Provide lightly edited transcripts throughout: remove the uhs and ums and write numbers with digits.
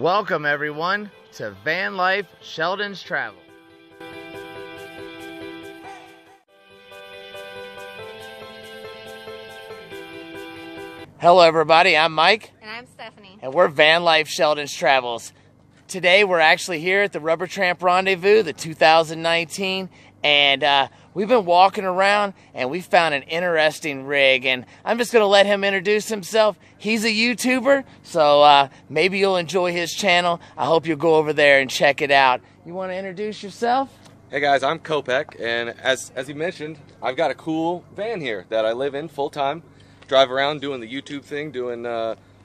Welcome everyone to Van Life Sheldon's Travel. Hello everybody, I'm Mike. And I'm Stephanie. And we're Van Life Sheldon's Travels. Today we're actually here at the Rubber Tramp Rendezvous, the 2019, and we've been walking around and we found an interesting rig, and I'm just going to let him introduce himself. He's a YouTuber, so maybe you'll enjoy his channel. I hope you'll go over there and check it out. You want to introduce yourself? Hey guys, I'm Zhkopec, and as you mentioned, I've got a cool van here that I live in full-time. Drive around doing the YouTube thing, doing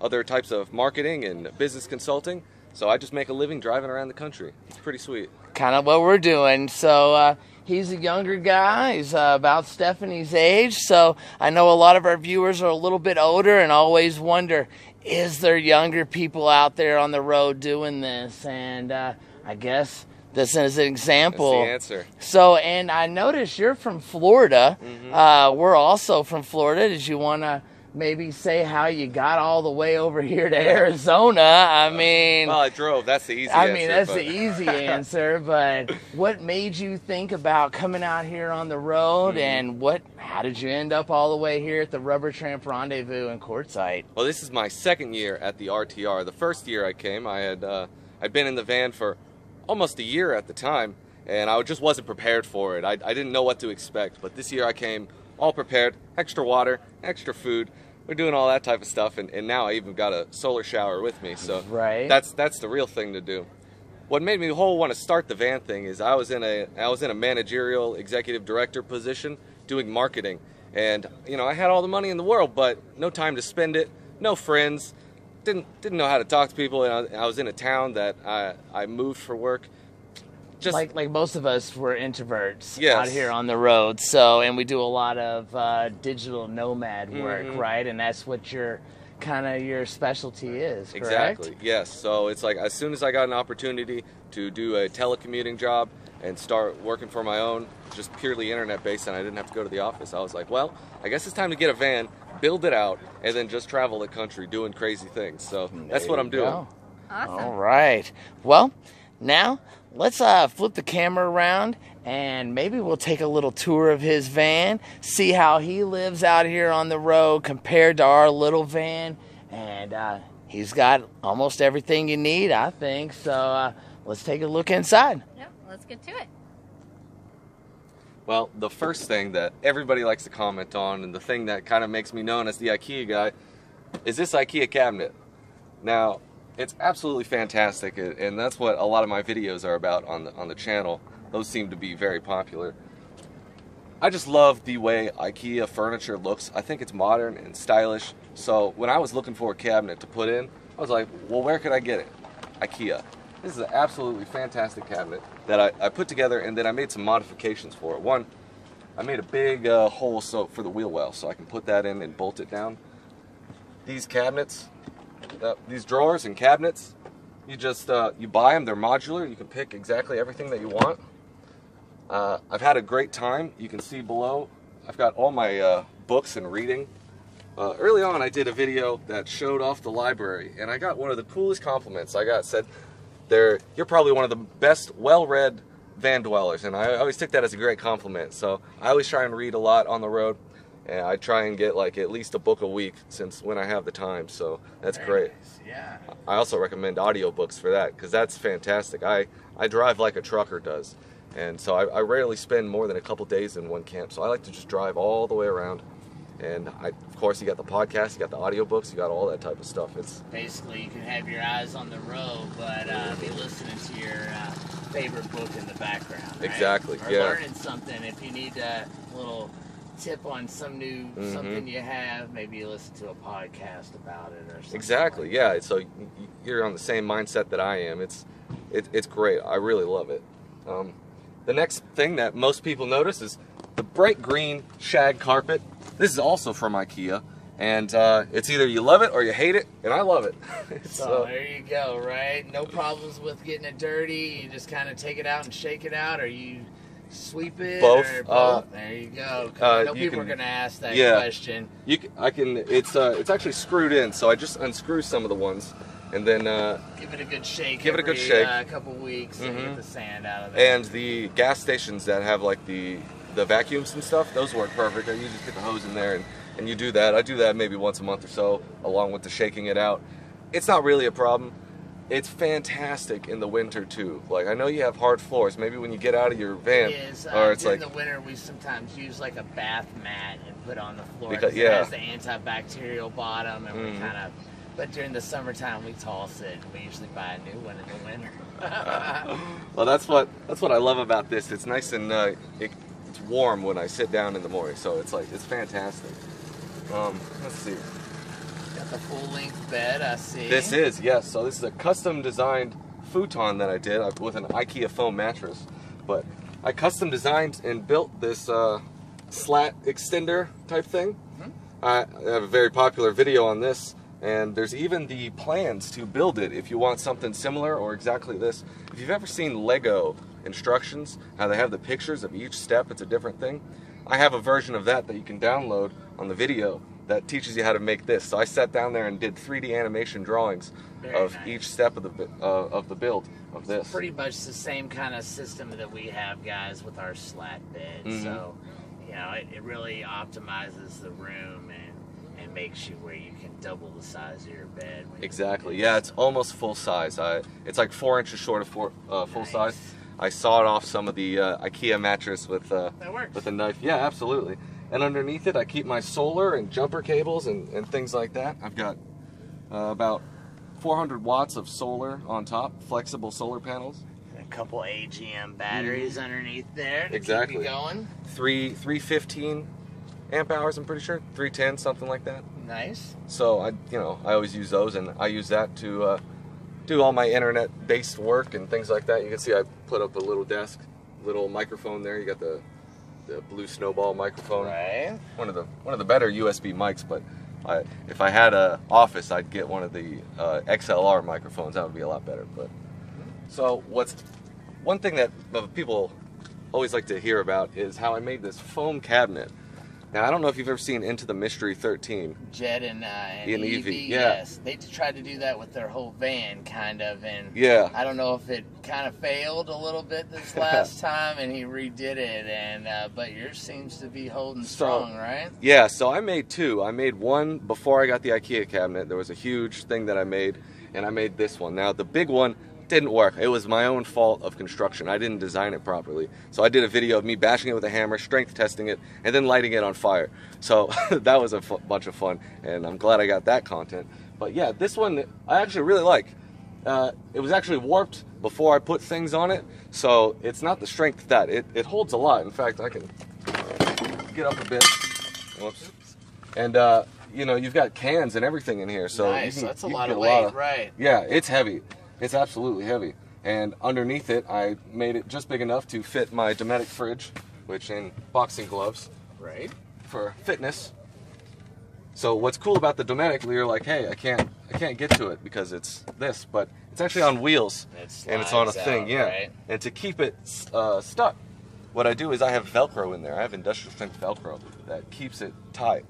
other types of marketing and business consulting. So I just make a living driving around the country. It's pretty sweet. Kind of what we're doing. So he's a younger guy. He's about Stephanie's age. So I know a lot of our viewers are a little bit older and always wonder, is there younger people out there on the road doing this? And I guess this is an example. That's the answer. So, and I noticed you're from Florida. Mm-hmm. We're also from Florida. Did you want to maybe say how you got all the way over here to Arizona? I mean, well, I drove. That's the easy answer. I mean, that's the easy answer. But what made you think about coming out here on the road, and how did you end up all the way here at the Rubber Tramp Rendezvous in Quartzsite? Well, this is my second year at the RTR. The first year I came, I'd been in the van for almost a year at the time, and I just wasn't prepared for it. I didn't know what to expect. But this year I came all prepared, extra water, extra food. We're doing all that type of stuff, and now I even got a solar shower with me, so right. That's the real thing to do. What made me want to start the van thing is I was in a managerial executive director position doing marketing, and I had all the money in the world, but no time to spend it, no friends, didn't know how to talk to people, and I was in a town that I moved for work. Just like most of us, we're introverts yes. out here on the road. So, and we do a lot of digital nomad work, right? And that's what your specialty is, correct? Exactly. Yes. So it's like as soon as I got an opportunity to do a telecommuting job and start working for my own, just purely internet based, and I didn't have to go to the office, I was like, well, I guess it's time to get a van, build it out, and then just travel the country doing crazy things. So that's what I'm doing. Awesome. All right. Well, now let's flip the camera around and maybe we'll take a little tour of his van, see how he lives out here on the road compared to our little van. And he's got almost everything you need, I think. So let's take a look inside. Yep, let's get to it. Well, the first thing that everybody likes to comment on, and the thing that kind of makes me known as the Ikea guy, is this Ikea cabinet. Now, it's absolutely fantastic, and that's what a lot of my videos are about on the channel. Those seem to be very popular. I just love the way Ikea furniture looks. I think it's modern and stylish. So when I was looking for a cabinet to put in, I was like, well, where could I get it? Ikea. This is an absolutely fantastic cabinet that I put together, and then I made some modifications for it. One, I made a big hole for the wheel well, so I can put that in and bolt it down. These cabinets, these drawers and cabinets, you just you buy them. They're modular. You can pick exactly everything that you want. I've had a great time. You can see below I've got all my books and reading. Early on I did a video that showed off the library, and I got one of the coolest compliments. I got said, you're probably one of the best well-read van dwellers, and I always took that as a great compliment. So I always try and read a lot on the road. And I try and get like at least a book a week since when I have the time, so that's great. Nice. Yeah. I also recommend audiobooks for that, because that's fantastic. I drive like a trucker does, and so I rarely spend more than a couple days in one camp, so I like to just drive all the way around. And of course, you got the podcast, you got the audiobooks, you got all that type of stuff. It's basically, you can have your eyes on the road, but be listening to your favorite book in the background, right? Exactly. Or learning something. If you need a little tip on some new something you have, maybe you listen to a podcast about it or something. Exactly. Like yeah. that. So you're on the same mindset that I am. It's great. I really love it. The next thing that most people notice is the bright green shag carpet. This is also from Ikea, and it's either you love it or you hate it, and I love it. So there you go, right? No problems with getting it dirty. You just kind of take it out and shake it out, or you sweep it. Both. Or both. There you go. I know people are going to ask that question. It's actually screwed in, so I just unscrew some of the ones, and then give it a good shake. Give it a good shake. A couple weeks and get the sand out of it. And the gas stations that have like the vacuums and stuff, those work perfect. You just get the hose in there and you do that. I do that maybe once a month or so, along with the shaking it out. It's not really a problem. It's fantastic in the winter too. Like, I know you have hard floors. Maybe when you get out of your van, it is, or it's during like the winter, we sometimes use like a bath mat and put on the floor because it has the antibacterial bottom, and we kind of. But during the summertime, we toss it. We usually buy a new one in the winter. Well, that's what I love about this. It's nice and it's warm when I sit down in the morning. So it's fantastic. Let's see. Got the full-length bed, I see. This is, yes. So this is a custom-designed futon that I did with an Ikea foam mattress. But I custom-designed and built this slat extender type thing. I have a very popular video on this, and there's even the plans to build it if you want something similar or exactly this. If you've ever seen Lego instructions, how they have the pictures of each step, it's a different thing. I have a version of that you can download on the video that teaches you how to make this. So I sat down there and did 3D animation drawings of each step of the build of this. It's pretty much the same kind of system that we have, guys, with our slat bed. So, you know, it really optimizes the room and makes you where you can double the size of your bed. Exactly. Yeah, it's almost full size. It's like 4 inches short of full size. I sawed off some of the Ikea mattress with a knife. Yeah, absolutely. And underneath it, I keep my solar and jumper cables and things like that. I've got about 400 watts of solar on top, flexible solar panels. And a couple AGM batteries underneath there to exactly. keep you going. 315 amp hours, I'm pretty sure. 310, something like that. Nice. So I always use those, and I use that to do all my internet-based work and things like that. You can see I put up a little desk, little microphone there. You got the blue snowball microphone. Right. One of the better USB mics, but if I had an office, I'd get one of the XLR microphones. That would be a lot better. But so one thing that people always like to hear about is how I made this foam cabinet. Now, I don't know if you've ever seen Into the Mystery 13. Jed and Evie, yeah. Yes. They tried to do that with their whole van, kind of, and yeah. I don't know if it kind of failed a little bit this last time, and he redid it, and but yours seems to be holding strong, right? Yeah, so I made two. I made one before I got the Ikea cabinet. There was a huge thing that I made, and I made this one. Now, the big one didn't work. It was my own fault of construction. I didn't design it properly. So I did a video of me bashing it with a hammer, strength testing it, and then lighting it on fire. So that was a bunch of fun, and I'm glad I got that content. But yeah, this one I actually really like. It was actually warped before I put things on it, so it's not the strength that it holds a lot. In fact, I can get up a bit. Whoops. And you've got cans and everything in here, so nice. That's a lot of weight, right? Yeah, it's heavy. It's absolutely heavy. And underneath it, I made it just big enough to fit my Dometic fridge, which in boxing gloves, right, for fitness. So what's cool about the Dometic, you're like, hey, I can't get to it because it's this, but it's actually on wheels and it's on a thing, yeah. Right? And to keep it stuck, what I do is I have Velcro in there. I have industrial strength Velcro that keeps it tight,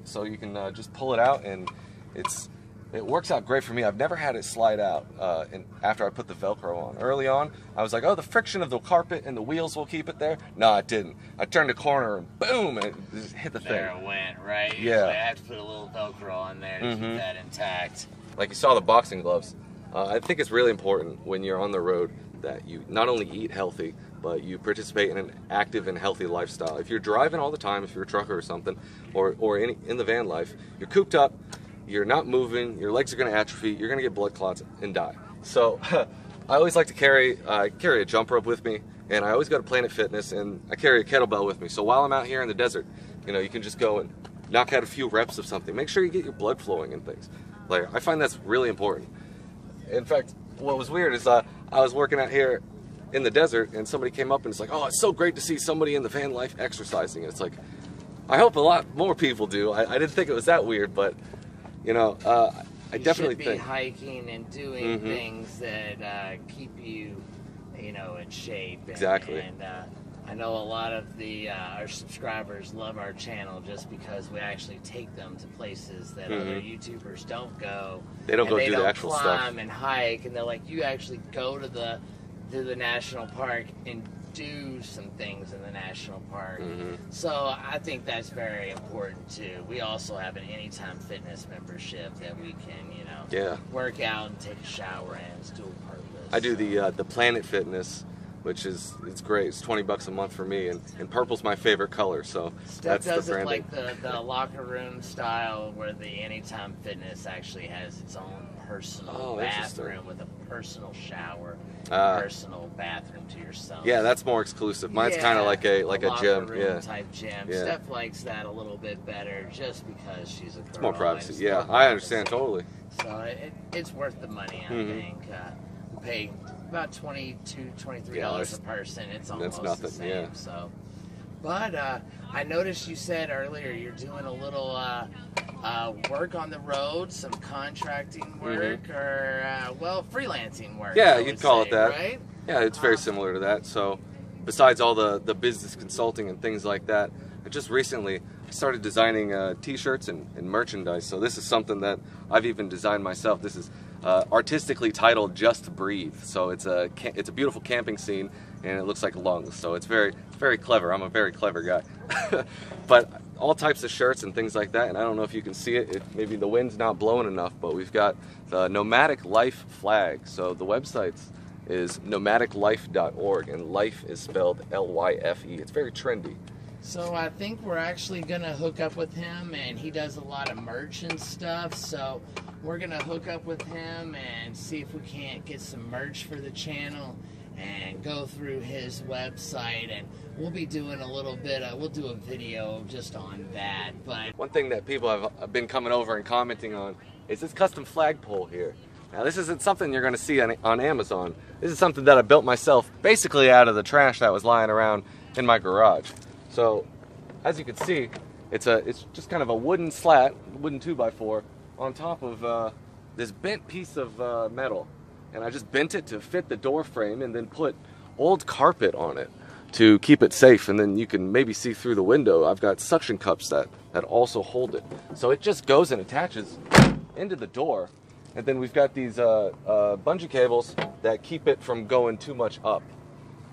so you can just pull it out, and it works out great for me. I've never had it slide out after I put the Velcro on. Early on, I was like, oh, the friction of the carpet and the wheels will keep it there. No, it didn't. I turned the corner and boom, and it just hit the thing. There it went, right? Yeah. Usually I have to put a little Velcro on there to keep that intact. Like you saw the boxing gloves. I think it's really important when you're on the road that you not only eat healthy, but you participate in an active and healthy lifestyle. If you're driving all the time, if you're a trucker or something, or in the van life, you're cooped up, you're not moving, your legs are going to atrophy, you're going to get blood clots and die. So I always like to carry a jump rope with me, and I always go to Planet Fitness, and I carry a kettlebell with me. So while I'm out here in the desert, you can just go and knock out a few reps of something. Make sure you get your blood flowing and things. Like, I find that's really important. In fact, what was weird is I was working out here in the desert, and somebody came up and it's like, oh, it's so great to see somebody in the van life exercising. And it's like, I hope a lot more people do. I didn't think it was that weird, but I definitely think you should be hiking and doing things that keep you, in shape. Exactly. And I know a lot of our subscribers love our channel just because we actually take them to places that other YouTubers don't go. They don't go do the actual stuff. They don't climb and hike, and they're like, you actually go to the national park and do some things in the national park. So I think that's very important too. We also have an Anytime Fitness membership that we can, you know, work out and take a shower in. It's dual purpose. I do the Planet Fitness, which it's great. It's $20 a month for me, and purple's my favorite color. So Steph that's does the branding. it like the locker room style, where the Anytime Fitness actually has its own personal bathroom with a personal shower, personal bathroom to yourself. Yeah, that's more exclusive. Mine's kind of like a gym. Room type gym. Steph likes that a little bit better, just because she's a girl. It's more privacy. Yeah, I understand totally. So it's worth the money. I think we pay about $22, $23 a person. It's almost nothing, the same. So, but I noticed you said earlier you're doing a little work on the road, some contracting work, or freelancing work. Yeah, you'd call it that. Right? Yeah, it's very similar to that. So, besides all the business consulting and things like that, I just recently started designing T-shirts and merchandise. So this is something that I've even designed myself. This is artistically titled "Just Breathe." So it's a beautiful camping scene, and it looks like lungs. So it's very clever. I'm a very clever guy. But all types of shirts and things like that. And I don't know if you can see it. Maybe the wind's not blowing enough, but we've got the Nomadic Life flag. So the website is nomadiclife.org, and life is spelled L-Y-F-E. It's very trendy. So I think we're actually going to hook up with him, and he does a lot of merch and stuff, so we're going to hook up with him and see if we can't get some merch for the channel and go through his website, and we'll be doing a little bit we'll do a video just on that. But one thing that people have been coming over and commenting on is this custom flagpole here. Now this isn't something you're going to see on Amazon. This is something that I built myself, basically out of the trash that was lying around in my garage. So, as you can see, it's just kind of a wooden slat, wooden 2x4, on top of this bent piece of metal. And I just bent it to fit the door frame, and then put old carpet on it to keep it safe. And then you can maybe see through the window. I've got suction cups that also hold it. So it just goes and attaches into the door. And then we've got these bungee cables that keep it from going too much up.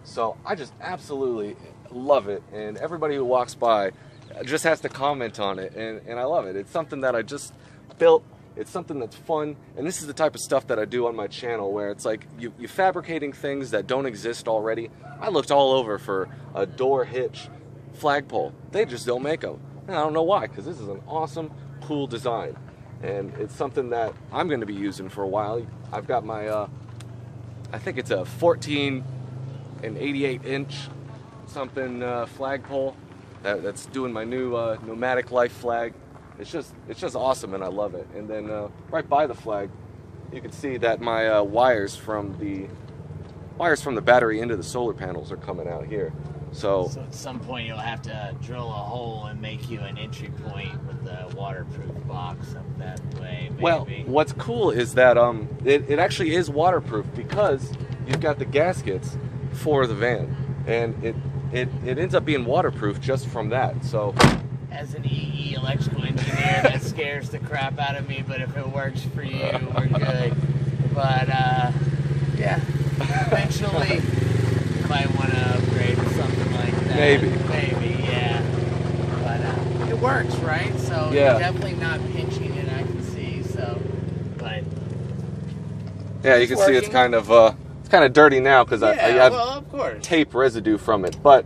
So I just absolutely love it, and everybody who walks by just has to comment on it, and I love it. It's something that I just built. It's something that's fun, and this is the type of stuff that I do on my channel, where it's like you're fabricating things that don't exist already. I looked all over for a door hitch flagpole. They just don't make them, and I don't know why, because this is an awesome, cool design, and it's something that I'm going to be using for a while. I've got my I think it's a 14 and 88-inch something flagpole that's doing my new Nomadic Life flag. It's just awesome, and I love it. And then right by the flag, you can see that my wires from the battery into the solar panels are coming out here. So at some point you'll have to drill a hole and make you an entry point with the waterproof box up that way. Maybe. Well, what's cool is that it actually is waterproof, because you've got the gaskets for the van, and it ends up being waterproof just from that. So as an EE electrical engineer, that scares the crap out of me, but if it works for you, we're good. But yeah, eventually you might want to upgrade to something like that. Maybe, yeah. But it works, right? So you're definitely not pinching it, I can see. So, but yeah, you can see it's kind of dirty now, because I have of course, tape residue from it. But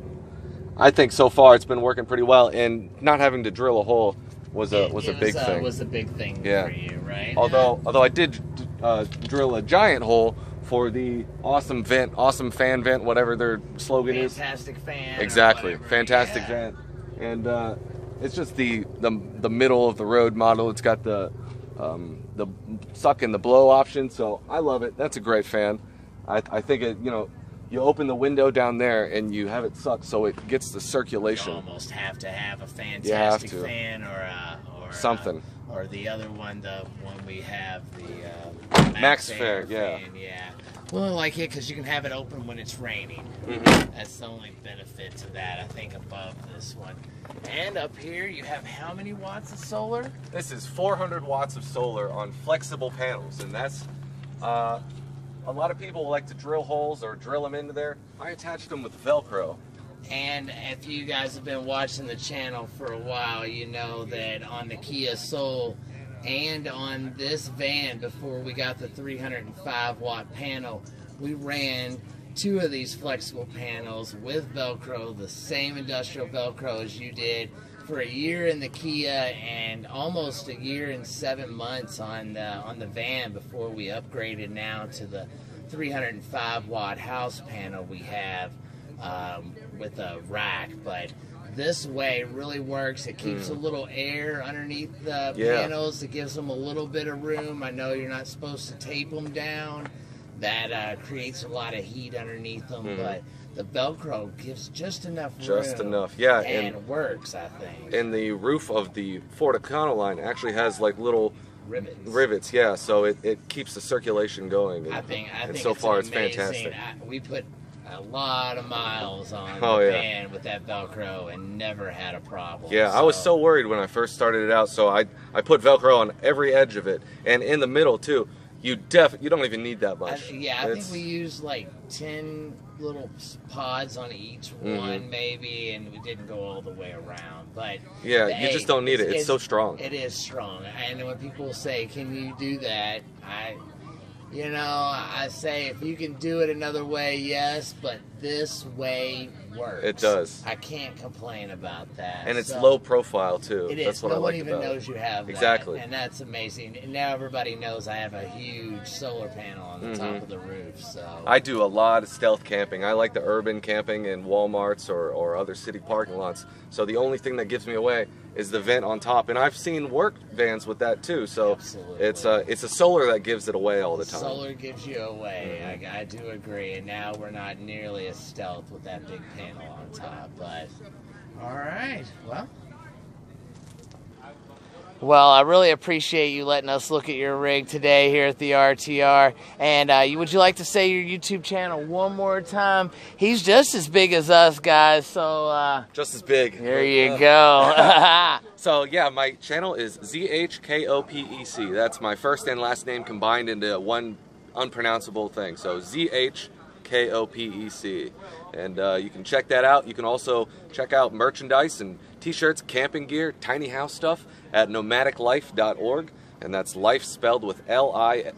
I think so far it's been working pretty well, and not having to drill a hole was a big thing. Was a big thing for you, right? Although I did drill a giant hole for the awesome fan vent, whatever their slogan is. Fantastic fan. Exactly, fantastic vent, and it's just the middle of the road model. It's got the suck and the blow option, so I love it. That's a great fan. I think it, you open the window down there and you have it suck, so it gets the circulation. You almost have to have a fantastic fan or something. or the other one, the one we have, the Max Fair, yeah. fan, yeah. Well, I like it because you can have it open when it's raining. That's the only benefit to that, I think, above this one. And up here, you have how many watts of solar? This is 400 watts of solar on flexible panels, and that's a lot of people like to drill holes or drill them into there. I attached them with Velcro. And if you guys have been watching the channel for a while, you know that on the Kia Soul and on this van, before we got the 305 watt panel, we ran 2 of these flexible panels with Velcro, the same industrial Velcro as you did, for a year in the Kia and almost a year and 7 months on the van before we upgraded now to the 305 watt house panel we have with a rack. But this way really works. It keeps a little air underneath the panels. It gives them a little bit of room. I know you're not supposed to tape them down. That creates a lot of heat underneath them, but the Velcro gives just enough room. Just enough, yeah. And it works, I think. And the roof of the Ford Econoline actually has like little rivets, yeah, so it keeps the circulation going. And, I think so far it's fantastic. We put a lot of miles on the van with that Velcro and never had a problem. Yeah, I was so worried when I first started it out, so I put Velcro on every edge of it and in the middle too. You don't even need that much. I think we used like 10 little pods on each one maybe, and we didn't go all the way around. But yeah, you just don't need it. It's so strong. It is strong. And when people say, "Can you do that?" I say if you can do it another way, yes, but this way works. It does. I can't complain about that. And it's low profile too. It is. That's what I like about it. No one even knows you have that. Exactly. And that's amazing. And now everybody knows I have a huge solar panel on the top of the roof. So I do a lot of stealth camping. I like the urban camping in Walmarts or other city parking lots. So the only thing that gives me away is the vent on top. And I've seen work vans with that too. So it's a solar that gives it away all the time. Solar gives you away. I do agree. And now we're not nearly as stealth with that big panel on top. But all right, well, I really appreciate you letting us look at your rig today here at the RTR. And would you like to say your YouTube channel one more time? He's just as big as us, guys. So just as big. There you go. So yeah, my channel is Zhkopec. That's my first and last name combined into one unpronounceable thing. So Zhkopec. And you can check that out. You can also check out merchandise and t-shirts, camping gear, tiny house stuff at nomadiclife.org, and that's life spelled with Lyfe.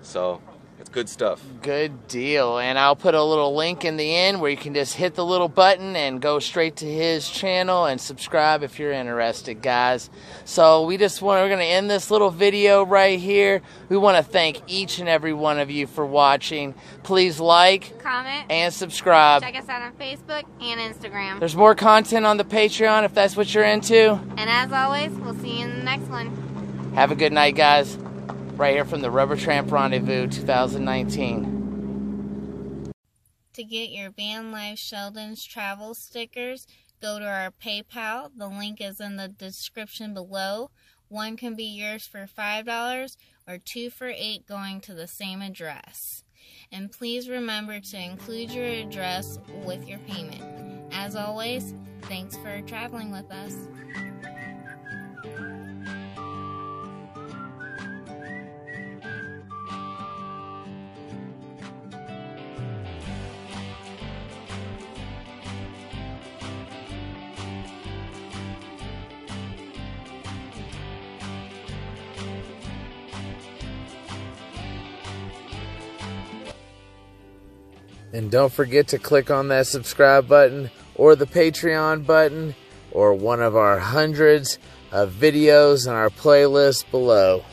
So it's good stuff. Good deal. And I'll put a little link in the end where you can just hit the little button and go straight to his channel and subscribe if you're interested, guys. So we're going to end this little video right here. We want to thank each and every one of you for watching. Please like, comment, and subscribe. Check us out on Facebook and Instagram. There's more content on the Patreon if that's what you're into. And as always, we'll see you in the next one. Have a good night, guys. Right here from the Rubber Tramp Rendezvous 2019. To get your Van Life Sheldon's travel stickers, go to our PayPal. The link is in the description below. One can be yours for $5 or 2 for $8 going to the same address. And please remember to include your address with your payment. As always, thanks for traveling with us. And don't forget to click on that subscribe button or the Patreon button or one of our hundreds of videos in our playlist below.